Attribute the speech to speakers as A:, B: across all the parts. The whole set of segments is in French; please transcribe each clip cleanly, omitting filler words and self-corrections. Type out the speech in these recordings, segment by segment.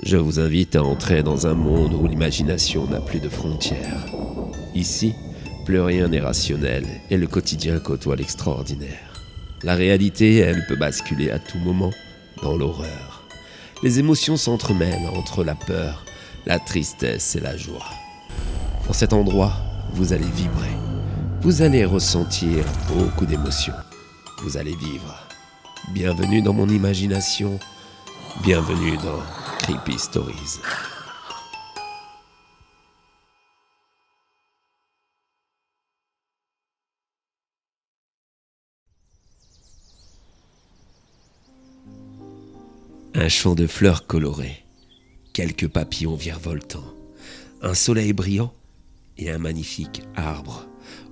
A: Je vous invite à entrer dans un monde où l'imagination n'a plus de frontières. Ici, plus rien n'est rationnel et le quotidien côtoie l'extraordinaire. La réalité, elle, peut basculer à tout moment dans l'horreur. Les émotions s'entremêlent entre la peur, la tristesse et la joie. Dans cet endroit, vous allez vibrer. Vous allez ressentir beaucoup d'émotions. Vous allez vivre. Bienvenue dans mon imagination. Bienvenue dans Creepy Stories. Un champ de fleurs colorées, quelques papillons virevoltants, un soleil brillant et un magnifique arbre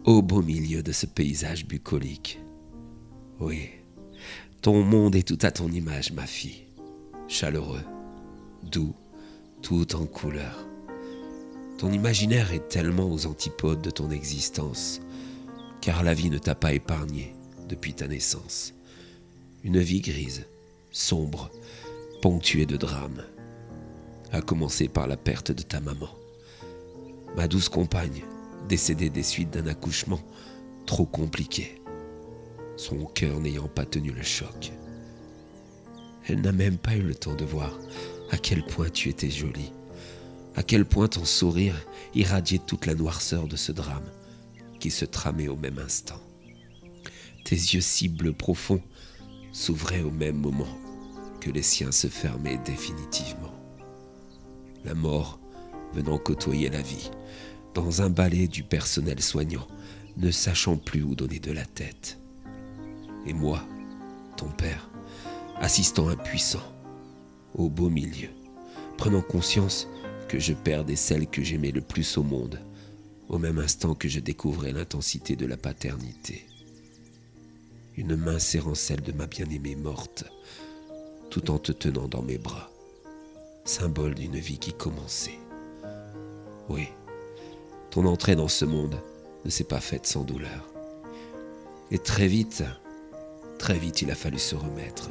A: au beau milieu de ce paysage bucolique. Oui, ton monde est tout à ton image, ma fille. Chaleureux, doux, tout en couleurs. Ton imaginaire est tellement aux antipodes de ton existence, car la vie ne t'a pas épargné depuis ta naissance. Une vie grise, sombre, ponctuée de drames, à commencer par la perte de ta maman. Ma douce compagne, décédée des suites d'un accouchement trop compliqué, son cœur n'ayant pas tenu le choc. Elle n'a même pas eu le temps de voir à quel point tu étais jolie, à quel point ton sourire irradiait toute la noirceur de ce drame qui se tramait au même instant. Tes yeux si bleus profonds s'ouvraient au même moment que les siens se fermaient définitivement. La mort venant côtoyer la vie, dans un balai du personnel soignant, ne sachant plus où donner de la tête. Et moi, ton père, assistant impuissant, au beau milieu, prenant conscience que je perdais celle que j'aimais le plus au monde, au même instant que je découvrais l'intensité de la paternité. Une main serrant celle de ma bien-aimée morte, tout en te tenant dans mes bras, symbole d'une vie qui commençait. Oui, ton entrée dans ce monde ne s'est pas faite sans douleur. Et très vite, il a fallu se remettre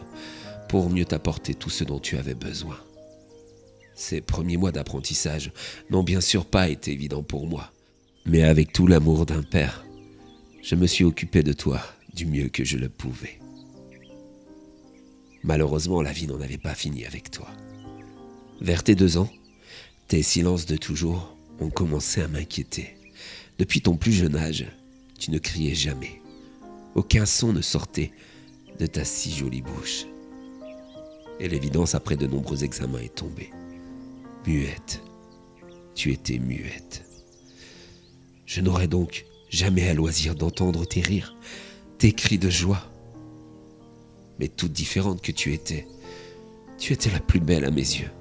A: pour mieux t'apporter tout ce dont tu avais besoin. Ces premiers mois d'apprentissage n'ont bien sûr pas été évidents pour moi, mais avec tout l'amour d'un père, je me suis occupé de toi du mieux que je le pouvais. Malheureusement, la vie n'en avait pas fini avec toi. Vers tes 2 ans, tes silences de toujours ont commencé à m'inquiéter. Depuis ton plus jeune âge, tu ne criais jamais. Aucun son ne sortait de ta si jolie bouche. Et l'évidence après de nombreux examens est tombée. Muette. Tu étais muette. Je n'aurais donc jamais à loisir d'entendre tes rires, tes cris de joie. Mais toute différente que tu étais la plus belle à mes yeux.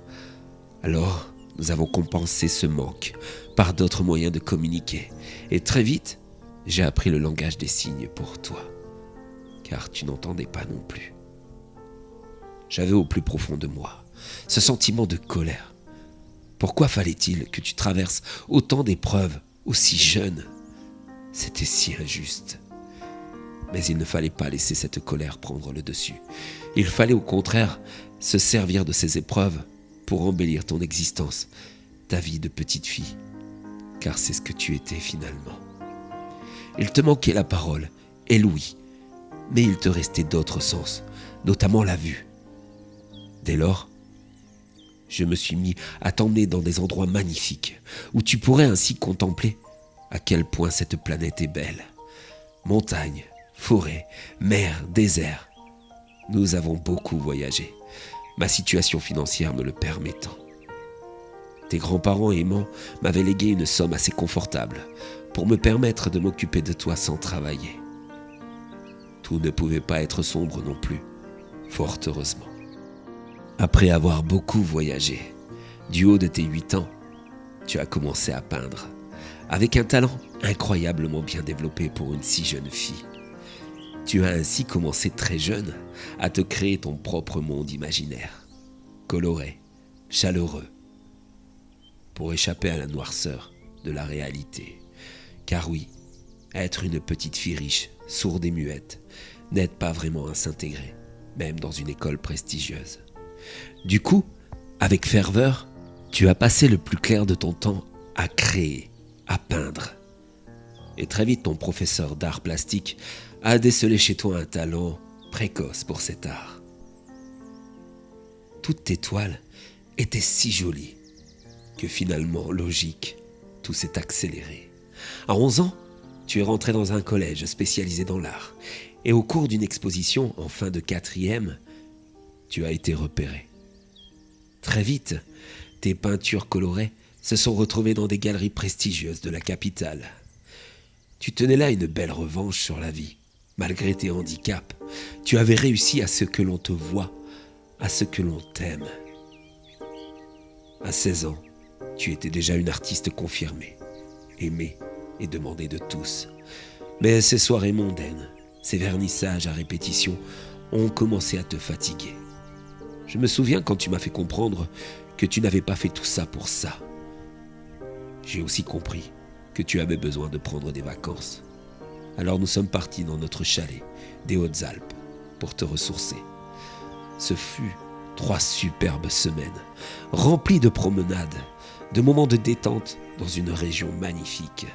A: Alors, nous avons compensé ce manque par d'autres moyens de communiquer. Et très vite, j'ai appris le langage des signes pour toi. Car tu n'entendais pas non plus. J'avais au plus profond de moi ce sentiment de colère. Pourquoi fallait-il que tu traverses autant d'épreuves aussi jeune ? C'était si injuste. Mais il ne fallait pas laisser cette colère prendre le dessus. Il fallait au contraire se servir de ces épreuves pour embellir ton existence, ta vie de petite fille. Car c'est ce que tu étais finalement. Il te manquait la parole et l'ouïe, mais il te restait d'autres sens, notamment la vue. Dès lors, je me suis mis à t'emmener dans des endroits magnifiques, où tu pourrais ainsi contempler à quel point cette planète est belle. Montagnes, forêts, mer, désert. Nous avons beaucoup voyagé, ma situation financière me le permettant. Tes grands-parents aimants m'avaient légué une somme assez confortable pour me permettre de m'occuper de toi sans travailler. Tout ne pouvait pas être sombre non plus, fort heureusement. Après avoir beaucoup voyagé, du haut de tes 8 ans, tu as commencé à peindre, avec un talent incroyablement bien développé pour une si jeune fille. Tu as ainsi commencé très jeune à te créer ton propre monde imaginaire, coloré, chaleureux, pour échapper à la noirceur de la réalité. Car oui, être une petite fille riche, sourde et muette, n'aide pas vraiment à s'intégrer, même dans une école prestigieuse. Du coup, Avec ferveur, tu as passé le plus clair de ton temps à créer, à peindre. Et très vite, ton professeur d'art plastique a décelé chez toi un talent précoce pour cet art. Toutes tes toiles étaient si jolies que finalement, logique, tout s'est accéléré. À 11 ans, tu es rentré dans un collège spécialisé dans l'art. Et au cours d'une exposition en fin de 4e, tu as été repéré. Très vite, tes peintures colorées se sont retrouvées dans des galeries prestigieuses de la capitale. Tu tenais là une belle revanche sur la vie. Malgré tes handicaps, tu avais réussi à ce que l'on te voie, à ce que l'on t'aime. À 16 ans, tu étais déjà une artiste confirmée, aimée et demandée de tous. Mais ces soirées mondaines, ces vernissages à répétition ont commencé à te fatiguer. Je me souviens quand tu m'as fait comprendre que tu n'avais pas fait tout ça pour ça. J'ai aussi compris que tu avais besoin de prendre des vacances. Alors nous sommes partis dans notre chalet des Hautes-Alpes pour te ressourcer. Ce fut 3 superbes semaines, remplies de promenades, de moments de détente dans une région magnifique.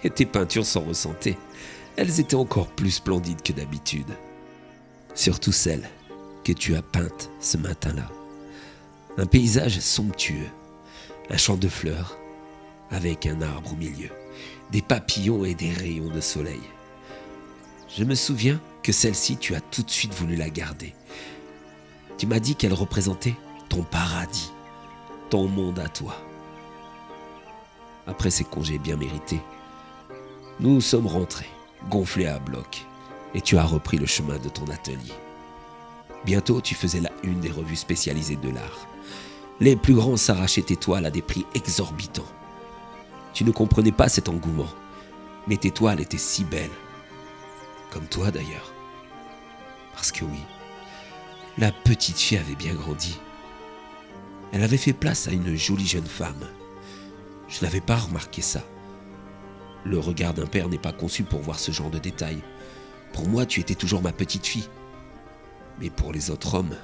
A: Et tes peintures s'en ressentaient. Elles étaient encore plus splendides que d'habitude. Surtout celles que tu as peintes ce matin-là. Un paysage somptueux, un champ de fleurs avec un arbre au milieu, des papillons et des rayons de soleil. Je me souviens que celle-ci, tu as tout de suite voulu la garder. Tu m'as dit qu'elle représentait ton paradis, ton monde à toi. Après ces congés bien mérités, nous sommes rentrés, gonflés à bloc, et tu as repris le chemin de ton atelier. Bientôt, tu faisais la une des revues spécialisées de l'art. Les plus grands s'arrachaient tes toiles à des prix exorbitants. Tu ne comprenais pas cet engouement, mais tes toiles étaient si belles. Comme toi d'ailleurs. Parce que oui, la petite fille avait bien grandi. Elle avait fait place à une jolie jeune femme. Je n'avais pas remarqué ça. Le regard d'un père n'est pas conçu pour voir ce genre de détails. Pour moi, tu étais toujours ma petite fille. Mais pour les autres hommes,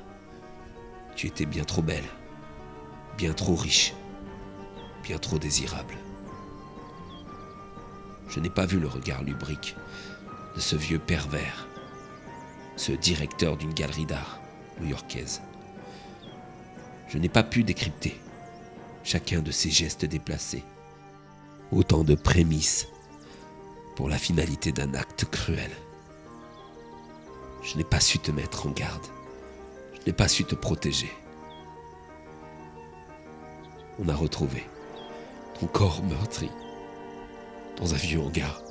A: tu étais bien trop belle, bien trop riche, bien trop désirable. Je n'ai pas vu le regard lubrique de ce vieux pervers, ce directeur d'une galerie d'art new-yorkaise. Je n'ai pas pu décrypter chacun de ses gestes déplacés. Autant de prémices pour la finalité d'un acte cruel. Je n'ai pas su te mettre en garde. Je n'ai pas su te protéger. On a retrouvé ton corps meurtri dans un vieux hangar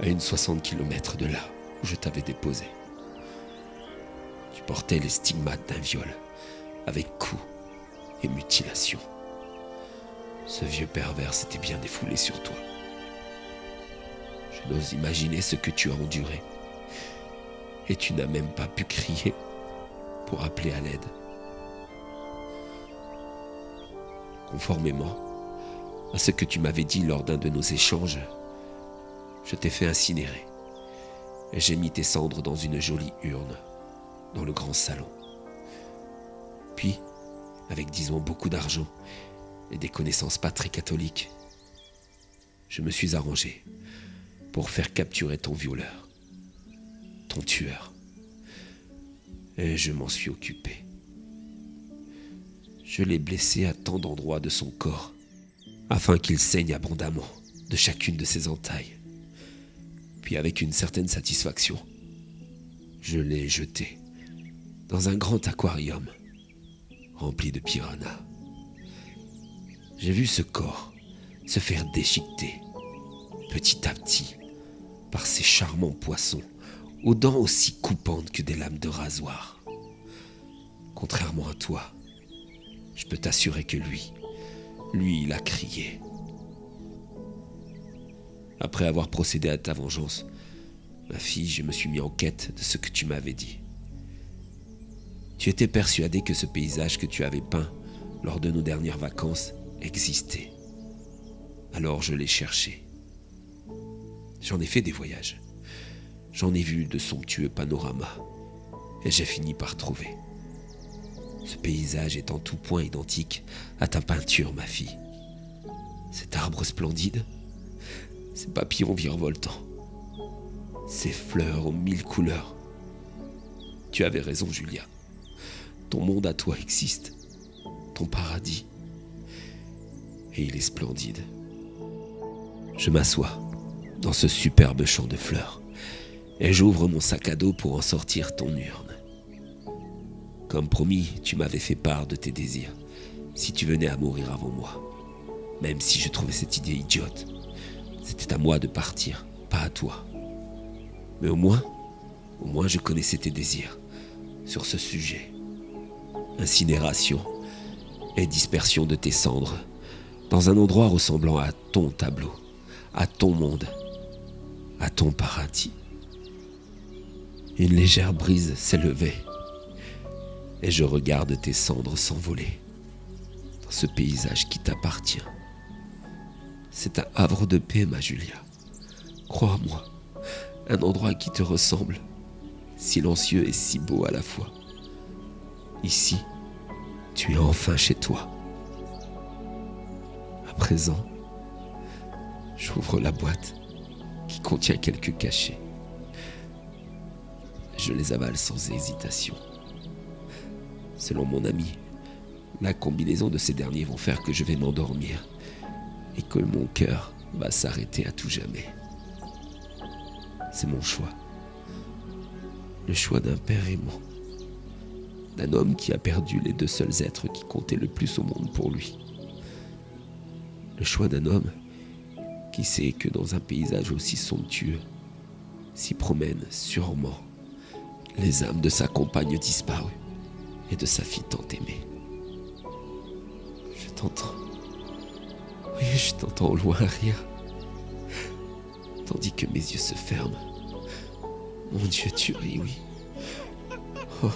A: à une 60 km de là où je t'avais déposé. Tu portais les stigmates d'un viol avec coups et mutilation. Ce vieux pervers s'était bien défoulé sur toi. Je n'ose imaginer ce que tu as enduré. Et tu n'as même pas pu crier pour appeler à l'aide. Conformément à ce que tu m'avais dit lors d'un de nos échanges, je t'ai fait incinérer et j'ai mis tes cendres dans une jolie urne dans le grand salon. Puis, avec disons beaucoup d'argent et des connaissances pas très catholiques, je me suis arrangé pour faire capturer ton violeur, ton tueur. Et je m'en suis occupé. Je l'ai blessé à tant d'endroits de son corps, afin qu'il saigne abondamment de chacune de ses entailles. Puis avec une certaine satisfaction, je l'ai jeté dans un grand aquarium rempli de piranhas. J'ai vu ce corps se faire déchiqueter petit à petit par ces charmants poissons aux dents aussi coupantes que des lames de rasoir. Contrairement à toi, je peux t'assurer que lui, il a crié. Après avoir procédé à ta vengeance, ma fille, je me suis mis en quête de ce que tu m'avais dit. Tu étais persuadée que ce paysage que tu avais peint lors de nos dernières vacances existait. Alors je l'ai cherché. J'en ai fait des voyages. J'en ai vu de somptueux panoramas. Et j'ai fini par trouver. Ce paysage est en tout point identique à ta peinture, ma fille. Cet arbre splendide, ces papillons virevoltants, ces fleurs aux mille couleurs. Tu avais raison, Julia. Ton monde à toi existe, ton paradis. Et il est splendide. Je m'assois dans ce superbe champ de fleurs et j'ouvre mon sac à dos pour en sortir ton urne. Comme promis, tu m'avais fait part de tes désirs si tu venais à mourir avant moi. Même si je trouvais cette idée idiote, c'était à moi de partir, pas à toi. Mais au moins je connaissais tes désirs sur ce sujet. Incinération et dispersion de tes cendres dans un endroit ressemblant à ton tableau, à ton monde, à ton paradis. Une légère brise s'élevait et je regarde tes cendres s'envoler dans ce paysage qui t'appartient. C'est un havre de paix, ma Julia. Crois-moi, un endroit qui te ressemble, silencieux et si beau à la fois. Ici, tu es enfin chez toi. À présent, j'ouvre la boîte qui contient quelques cachets. Je les avale sans hésitation. Selon mon ami, la combinaison de ces derniers vont faire que je vais m'endormir et que mon cœur va s'arrêter à tout jamais. C'est mon choix. Le choix d'un père aimant. D'un homme qui a perdu les deux seuls êtres qui comptaient le plus au monde pour lui. Le choix d'un homme qui sait que dans un paysage aussi somptueux s'y promènent sûrement les âmes de sa compagne disparue et de sa fille tant aimée. Je t'entends. Oui, je t'entends au loin rire, tandis que mes yeux se ferment. Mon Dieu, tu ris, oui. Oh,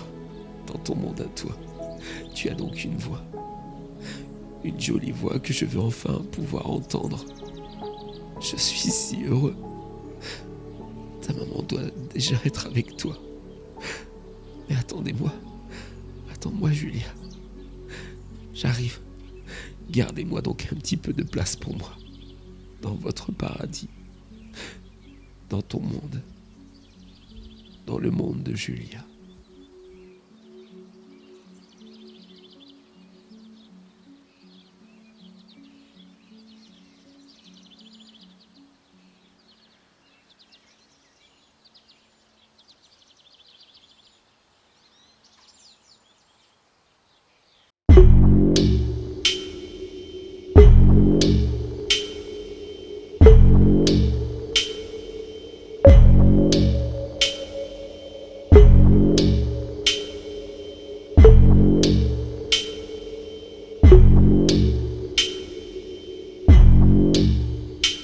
A: dans ton monde à toi, tu as donc une voix. Une jolie voix que je veux enfin pouvoir entendre. Je suis si heureux. Ta maman doit déjà être avec toi. Mais attendez-moi. Attends-moi, Julia. J'arrive. Gardez-moi donc un petit peu de place pour moi. Dans votre paradis. Dans ton monde. Dans le monde de Julia.